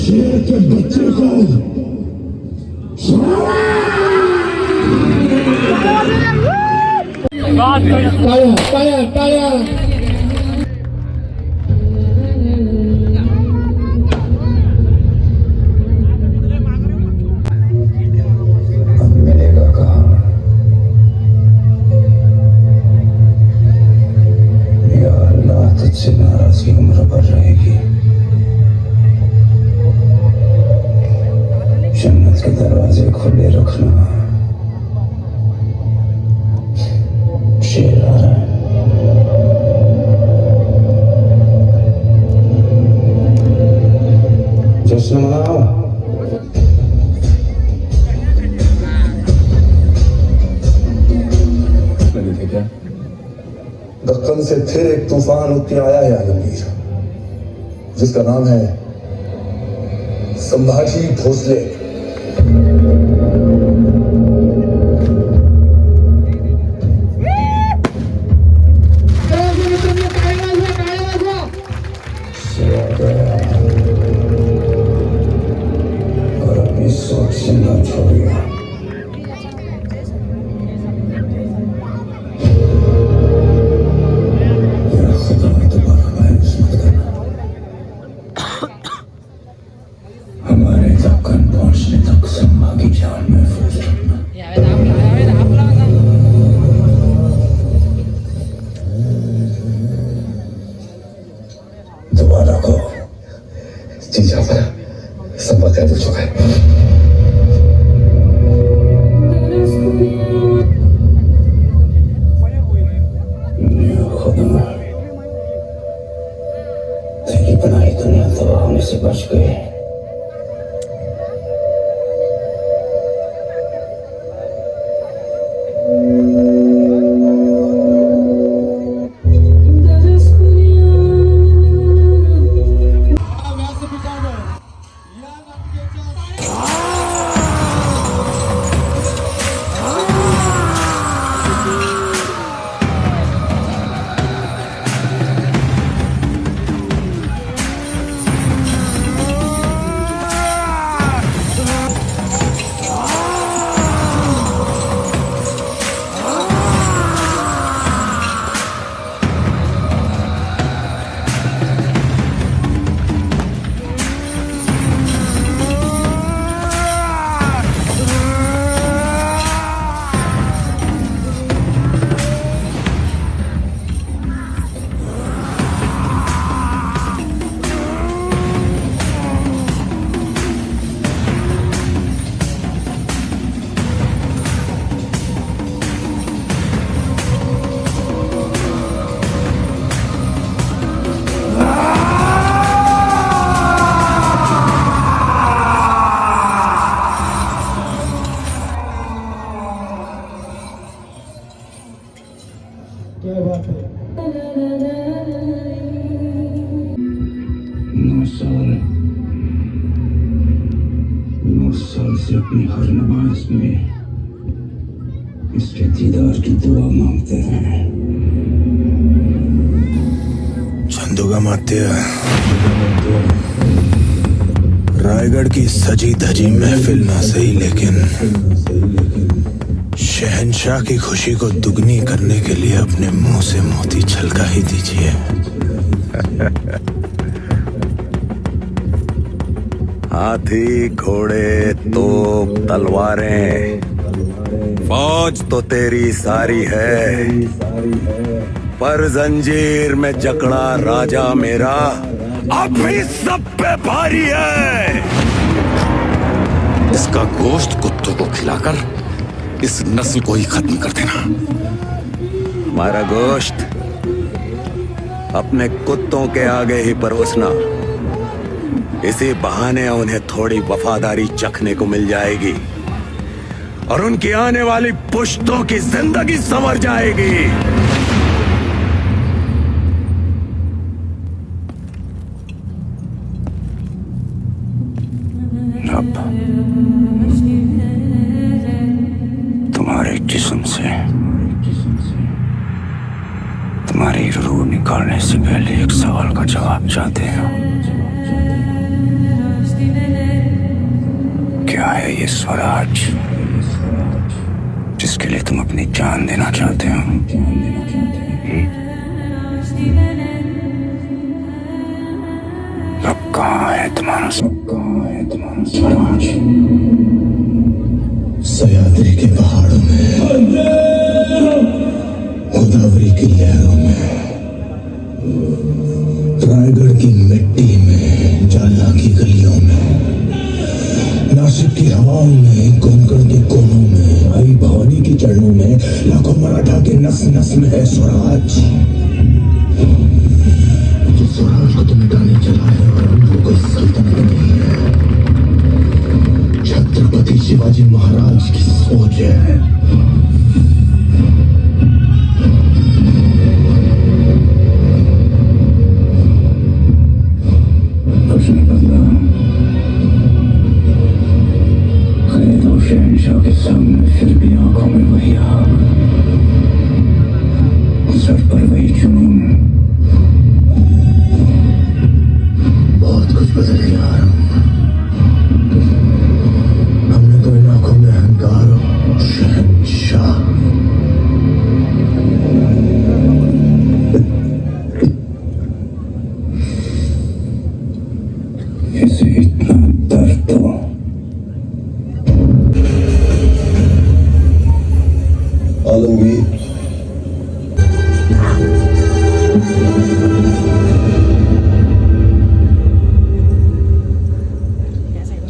शेर के बच्चे को ताया ताया ताया तुझसे नाराजगी उम्र भर रहेगी। जन्नत के दरवाजे खुले रखना। शेर आ रहा है। जश्न मनाओ। लगे थे क्या? दक्कन से फिर एक तूफान उठ के आया है आलमगीर, जिसका नाम है संभाजी भोसले। और अपनी सोच से न छोड़िए। हमारे दक्कन पहुंचने तक सम्मा की जान महफूज रखना। दोबारा को जीजा पर सम्मा कैद हो चुका है। खुदा तेरी बनाई दुनिया तबाह होने से बच गई। क्या बात है? 9 साल से अपनी हर नमाज में इसके दीदार की दुआ मांगते हैं। चंदुगा मात्या रायगढ़ की सजी धजी महफिल ना सही, लेकिन शहंशाह की खुशी को दुगनी करने के लिए अपने मुंह से मोती छलका ही दीजिए। हाथी, घोड़े, तोप, तलवारें, फौज तो तेरी सारी है, पर जंजीर में जकड़ा राजा मेरा अब भी सब पे भारी है। इसका गोश्त कुत्तों को खिलाकर इस नस्ल को ही खत्म कर देना। हमारा गोश्त अपने कुत्तों के आगे ही परोसना। इसी बहाने उन्हें थोड़ी वफादारी चखने को मिल जाएगी और उनकी आने वाली पुश्तों की जिंदगी संवर जाएगी। रब तुम्हारे जिस्म से तुम्हारी रूह निकालने से पहले एक सवाल का जवाब चाहते हैं। ये स्वराज जिसके लिए तुम अपनी जान देना चाहते हो, अब कहाँ है तुम्हारा स्वराज? सह्याद्री के पहाड़ों में, गोदावरी की लहरों में, रायगढ़ की मिट्टी में, जालना की गलियों में, नासिक की हवाओं में, कोंकण के कोनों में, आई भवानी के चरणों में, लाखों मराठा के नस नस में है स्वराज। जो स्वराज को तो मिटाने चला है और वो कोई सल्तनत नहीं है, छत्रपति शिवाजी महाराज की सोच है। कुछ नहीं बदला। खैर और शहंशाह के सामने फिर भी आंखों में वही आग, सर पर वही जुनून। बहुत कुछ बदल गया आरम। हमने तो इन आंखों में अहंकार और शहंशाह। इसे इतना दर्द दो। आलमगीर,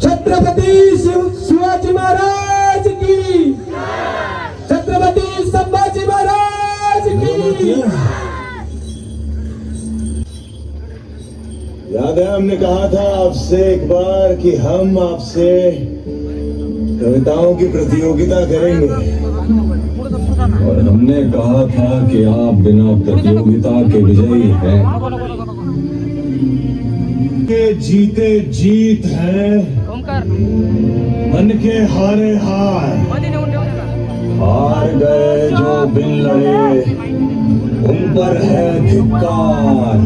छत्रपति शिवाजी महाराज की, छत्रपति संभाजी महाराज की। याद है हमने कहा था आपसे एक बार कि हम आपसे कविताओं की प्रतियोगिता करेंगे, और हमने कहा था कि आप बिना प्रतियोगिता के विजयी हैं। के जीते जीत है, मन के हारे हार। हार गए जो बिन लड़े, उन पर है धिक्कार।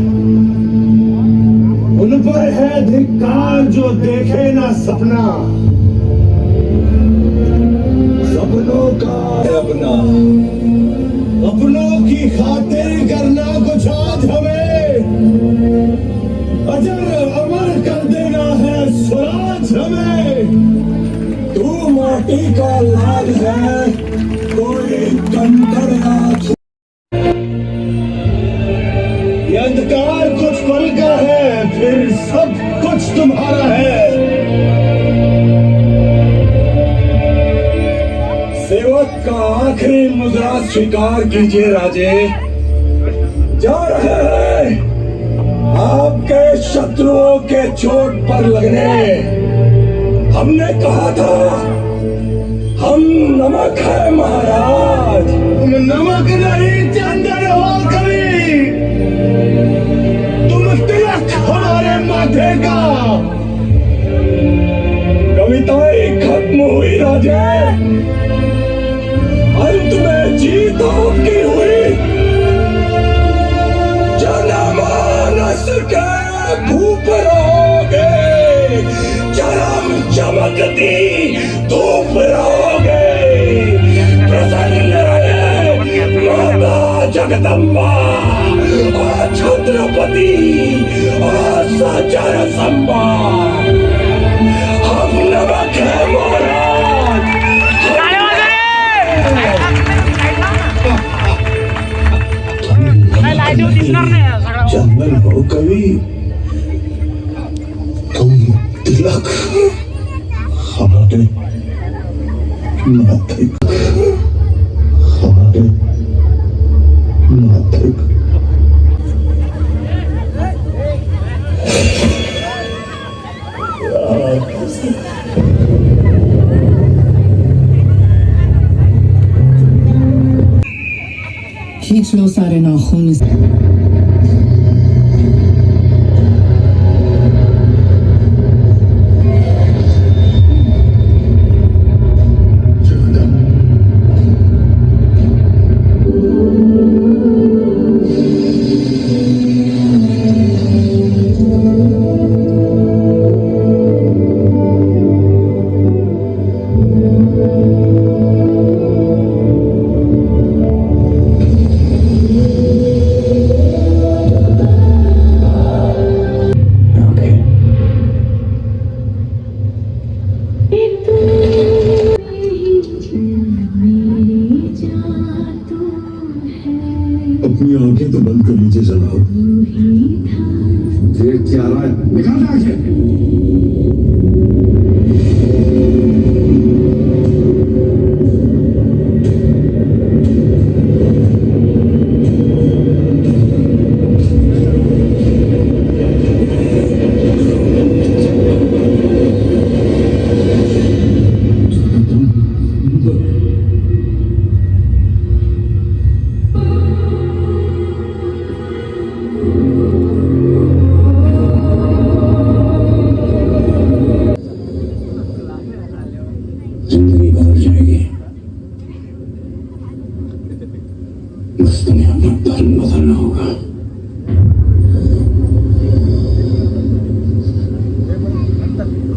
उन पर है धिक्कार जो देखे ना सपना, सपनों का अपना, अपनों की खातिर करना कुछ आज हमें, अजर अमर कर देना है स्वराज हमें। तू माटी का लाल है, कोई कंकड़ ना छू। ये अंधकार कुछ पल का है, फिर सब कुछ तुम्हारा है। सेवक का आखिरी मुद्रा स्वीकार कीजिए राजे। जा रहे हैं आपके शत्रुओं के चोट पर लगने। हमने कहा था हम नमक है महाराज, तुम नमक नहीं चंदन हो कभी। तुम तिलक हमारे माथे का। कविताएं खत्म हुई राजे, अंत में जीत आपकी हुई। जनमानस के धूप रहोगे, चरम चमकती धूप रहोगे। प्रसन्न रहे माता जगदम्बा और छत्रपति और सचर संबा। हम नमक है महाराज। जंगल हो कवि, तुम तिलक हमारे माथे, हमारे माथे। खींच लो सारे नाखून से। बस तुम्हें अपना धर्म बदलना होगा।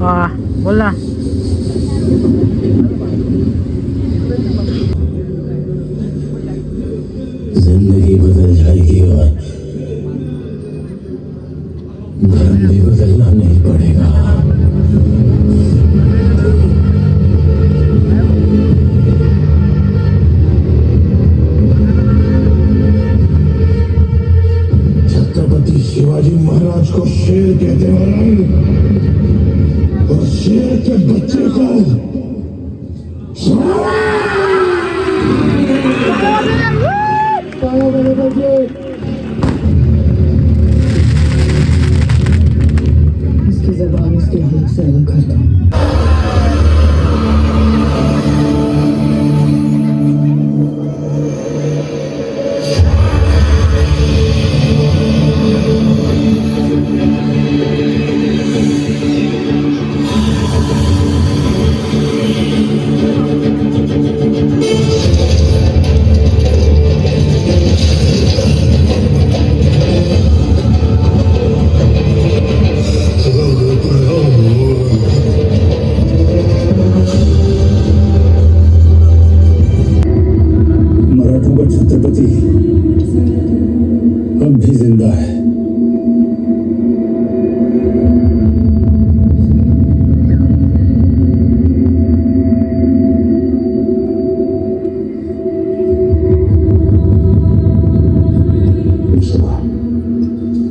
हाँ बोलना। जिंदगी बदल जाएगी और धर्म भी बदलना नहीं पड़ेगा। छत्रपति शिवाजी महाराज को शेर कहते हैं और शेर के बच्चे को इसकी जबान इसके हाथ से अलग कर दो। मराठों का छत्रपति अब भी जिंदा है।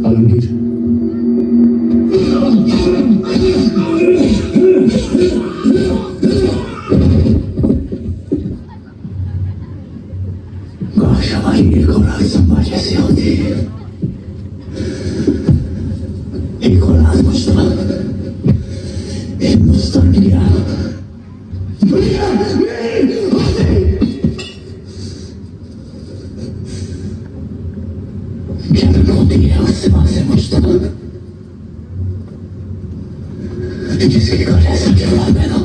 आलमगीर काश हमारी एक औलाद संभा जैसी होती। एक औलाद मुझता हिंदुस्तान किया जन्म होती है उस मां से मुझता जिसके घर ऐसा जवाब है ना।